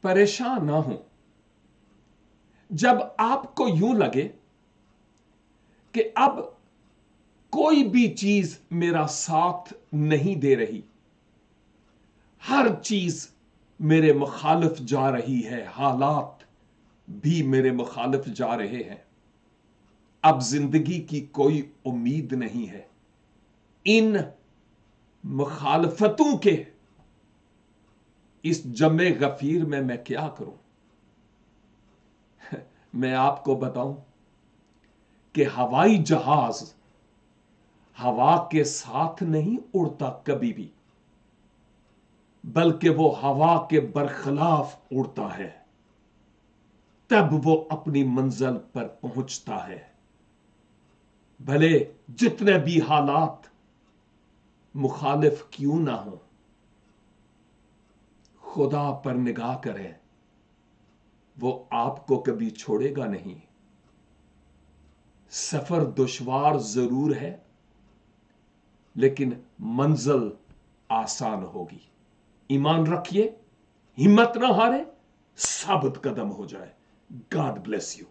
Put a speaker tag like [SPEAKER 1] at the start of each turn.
[SPEAKER 1] परेशान ना हो। जब आपको यूं लगे कि अब कोई भी चीज मेरा साथ नहीं दे रही, हर चीज मेरे मुखालिफ जा रही है, हालात भी मेरे मुखालिफ जा रहे हैं, अब जिंदगी की कोई उम्मीद नहीं है, इन मुखालफतों के इस जमे गफीर में मैं क्या करूं? मैं आपको बताऊं कि हवाई जहाज हवा के साथ नहीं उड़ता कभी भी, बल्कि वो हवा के बरखिलाफ उड़ता है, तब वो अपनी मंजिल पर पहुंचता है। भले जितने भी हालात मुखालिफ क्यों ना हो, खुदा पर निगाह करें, वो आपको कभी छोड़ेगा नहीं। सफर दुश्वार जरूर है, लेकिन मंजिल आसान होगी। ईमान रखिए, हिम्मत ना हारे, साबित कदम हो जाए। God bless you.